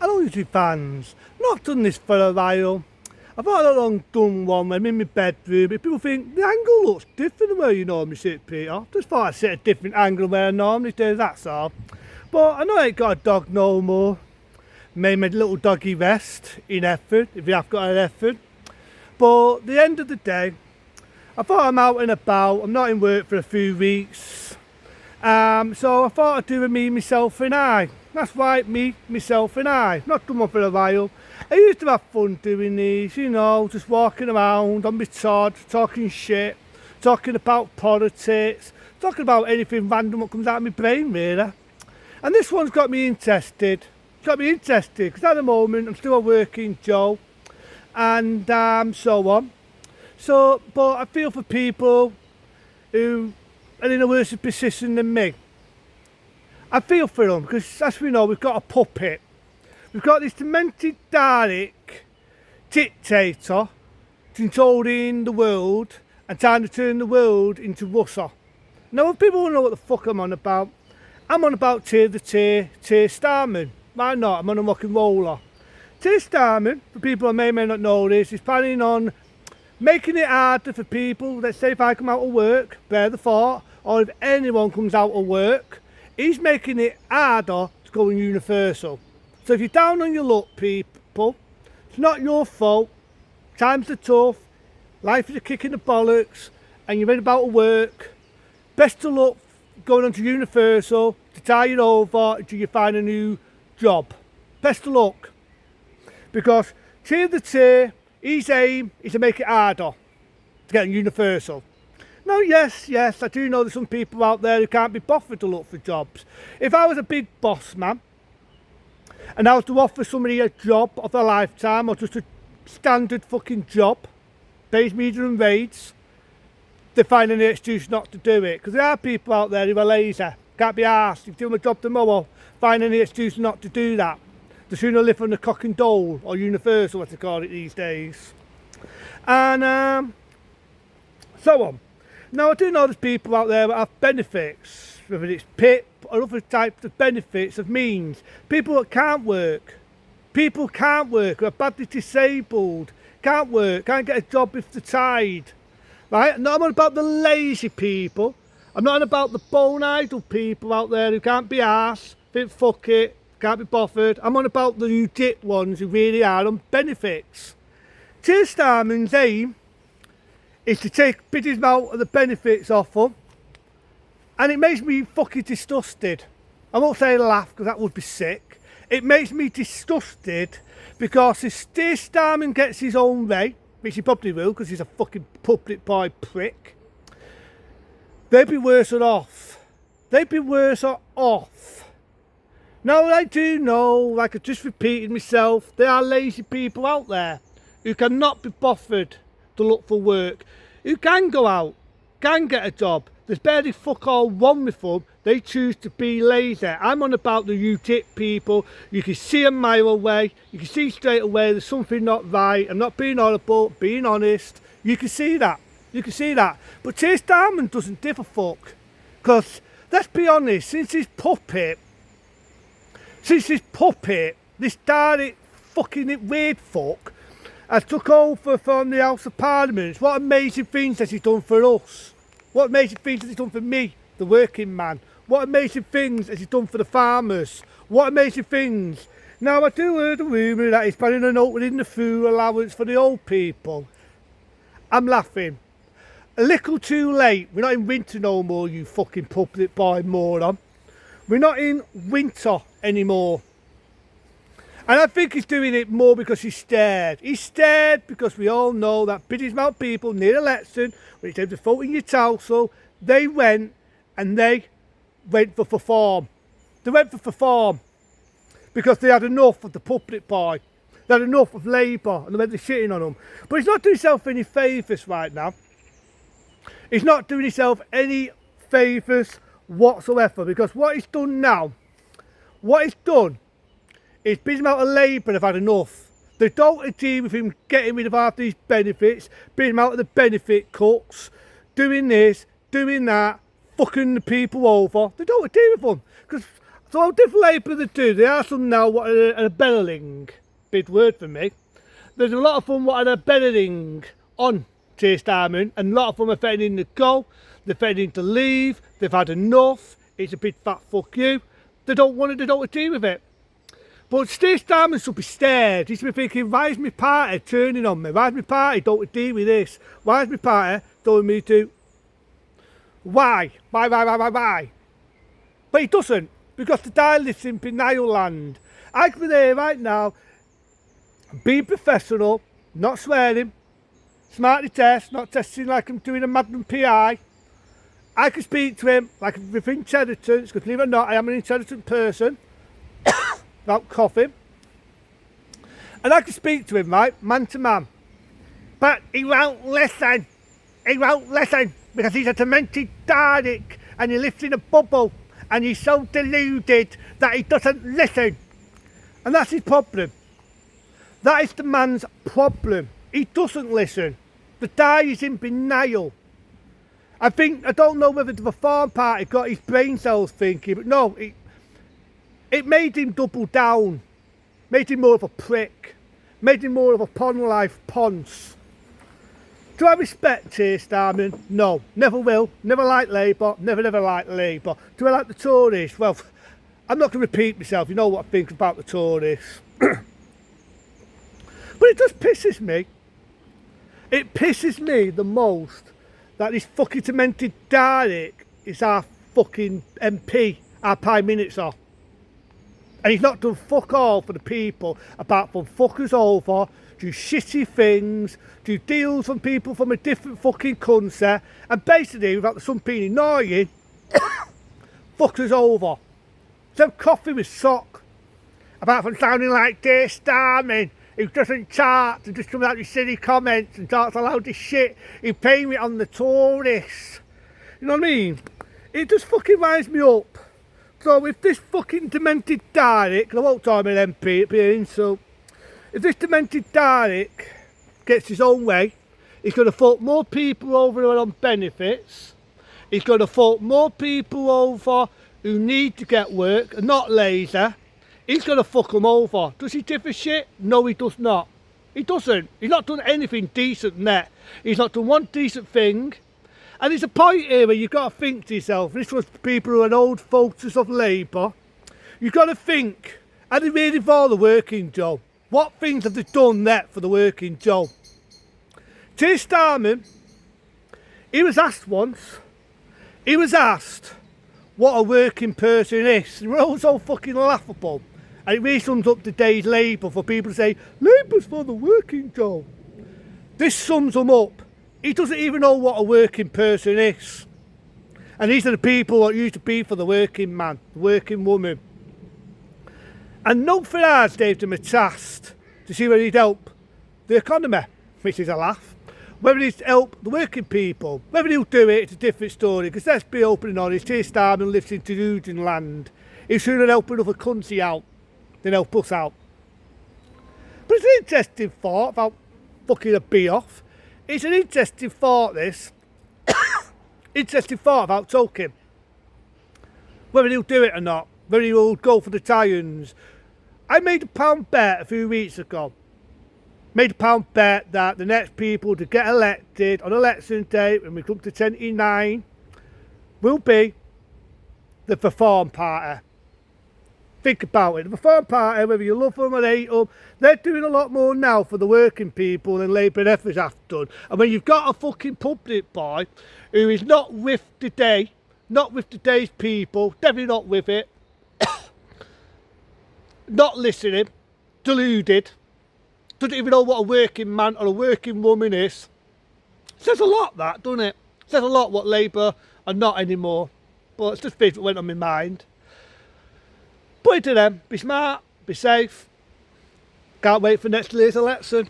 Hello YouTube fans, not done this for a while. I've had a long done one when I'm in my bedroom, but people think the angle looks different than where you normally sit, Peter. Just thought I'd sit a different angle where I normally do, that's all. But I know I ain't got a dog no more. Made my little doggy rest in effort, if you have got an effort. But at the end of the day, I thought I'm out and about, I'm not in work for a few weeks. So I thought I'd do a me, myself and I. That's right, me, myself and I. Not done one for a while. I used to have fun doing these, you know, just walking around on my Todd, talking shit, talking about politics, talking about anything random that comes out of my brain, really. And this one's got me interested. Because at the moment I'm still a working Joe and so on. So, but I feel for people who are in a worse position than me. I feel for them because, as we know, we've got a puppet. We've got this demented Dalek dictator controlling the world and trying to turn the world into Russia. Now, if people don't know what the fuck I'm on about Keir Starmer. Why not? I'm on a rock and roller. Keir Starmer, for people who may or may not know this, is planning on making it harder for people. Let's say if I come out of work, bear the thought, or if anyone comes out of work, he's making it harder to go on Universal. So if you're down on your luck, people, it's not your fault. Times are tough, life is a kick in the bollocks, and you're in about to work. Best of luck going on to Universal to tie you over until you find a new job. Best of luck. Because Keir, his aim is to make it harder to get on Universal. Now, yes, I do know there's some people out there who can't be bothered to look for jobs. If I was a big boss man and I was to offer somebody a job of their lifetime or just a standard fucking job, pays medium wage, they find any excuse not to do it. Because there are people out there who are lazy, can't be asked. If you do them a job tomorrow, find any excuse not to do that. The sooner live on the cock and dole, or Universal, what they call it these days. And so on. Now, I do know there's people out there that have benefits, whether it's PIP or other types of benefits of means. People that can't work. People can't work, who are badly disabled, can't work, can't get a job if they're tired. Right? Not on about the lazy people. I'm not on about the bone idle people out there who can't be arsed, think fuck it, can't be bothered. I'm on about the legit ones who really are on benefits. Keir Starmer's aim is to take bits out of the benefits off them, and it makes me fucking disgusted. I won't say laugh because that would be sick. It makes me disgusted because if Keir Starmer gets his own way, which he probably will because he's a fucking public boy prick, they'd be worse off. They'd be worse off. Now, I do know, like I just repeated myself, there are lazy people out there who cannot be bothered to look for work, who can go out, can get a job. There's barely fuck all wrong with them. They choose to be lazy. I'm on about the UTIP people. You can see a mile away. You can see straight away there's something not right. I'm not being horrible, being honest. You can see that. You can see that. But Keir Starmer doesn't give a fuck. Because, let's be honest, since this puppet, this dirty fucking weird fuck, has took over from the House of Parliament, what amazing things has he done for us? What amazing things has he done for me, the working man? What amazing things has he done for the farmers? What amazing things? Now, I do heard a rumour that he's planning on opening the food allowance for the old people. I'm laughing. A little too late. We're not in winter no more, you fucking public boy moron. We're not in winter anymore. And I think he's doing it more because he's scared. He's scared because we all know that British amount of people near election, when it came to voting your council, they went for reform. They went for reform because they had enough of the public boy. They had enough of Labour and they went to shitting on them. But he's not doing himself any favours right now. He's not doing himself any favours whatsoever, because what he's done now, it's been out of Labour have had enough. They don't agree with him getting rid of half these benefits, bringing him out of the benefit cuts, doing this, doing that, fucking the people over. They don't agree with him. Because So how different Labour they do? There are some now what are a belling, big word for me. There's a lot of them what are a belling on Keir Starmer, and a lot of them are threatening to go, they're threatening to leave, they've had enough, it's a big fat fuck you. They don't want to deal with it. But Keir Starmer should be scared. He should be thinking, why is my party turning on me? Why is my party don't deal with this? Why is my party telling me to? Why? Why? But he doesn't, because the guy lives in Penile land. I could be there right now, being professional, not swearing, smartly test, not testing like I'm doing a Magnum PI. I could speak to him like with intelligence, because believe it or not, I am an intelligent person, without coughing. And I could speak to him, right, man to man. But he won't listen. He won't listen, because he's a demented Dalek, and he lives in a bubble, and he's so deluded that he doesn't listen. And that's his problem. That is the man's problem. He doesn't listen. The guy is in denial. I don't know whether the Reform Party got his brain cells thinking, but no, it made him double down. Made him more of a prick. Made him more of a pon life ponce. Do I respect Keir Starmer? No, never will. Never liked Labour. Never liked Labour. Do I like the Tories? Well, I'm not going to repeat myself. You know what I think about the Tories. But it just pisses me. It pisses me the most that this fucking demented Dalek is our fucking MP, our Prime Minister. And he's not done fuck all for the people, apart from fuck us over, do shitty things, do deals from people from a different fucking country, and basically, without some being annoying, fuck us over. Some coffee with sock, apart from sounding like Keir Starmer, who doesn't chart and just comes out with silly comments and talks a load of shit. He paying it on the tourists. You know what I mean? It just fucking winds me up. So if this fucking demented Dalek, and I won't call him an MP, it'd be an insult. If this demented Dalek gets his own way, he's going to fuck more people over on benefits. He's going to fuck more people over who need to get work and not lazy. He's going to fuck them over. Does he give a shit? No, he does not. He doesn't. He's not done anything decent net. He's not done one decent thing. And there's a point here where you've got to think to yourself, this was people who are old voters of Labour, you've got to think, are they really for the working job? What things have they done there for the working job? Keir Starmer, he was asked once, what a working person is. They were all so fucking laughable. And it really sums up today's Labour for people to say, Labour's for the working job. This sums them up. He doesn't even know what a working person is. And these are the people that used to be for the working man, the working woman. And no for ours gave them a task to see whether he'd help the economy, which is a laugh. Whether he'd help the working people, whether he'll do it, it's a different story. Because let's be open and honest, Keir Starmer lives in Delusion land. He's sooner help another country out than help us out. But it's an interesting thought about fucking a bee off. It's an interesting thought, this. Interesting thought about talking. Whether he'll do it or not, whether he'll go for the Lions. I made a pound bet a few weeks ago. Made a pound bet that the next people to get elected on election day, when we come to 29, will be the Reform Party. Think about it. The Reform Party, whether you love them or hate them, they're doing a lot more now for the working people than Labour and Effort have done. And when you've got a fucking public boy who is not with the day, not with today's people, definitely not with it, not listening, deluded, doesn't even know what a working man or a working woman is, says a lot, that, doesn't it? Says a lot what Labour are not anymore. But it's just things that went on my mind. Put it to them, be smart, be safe. Can't wait for next year's election.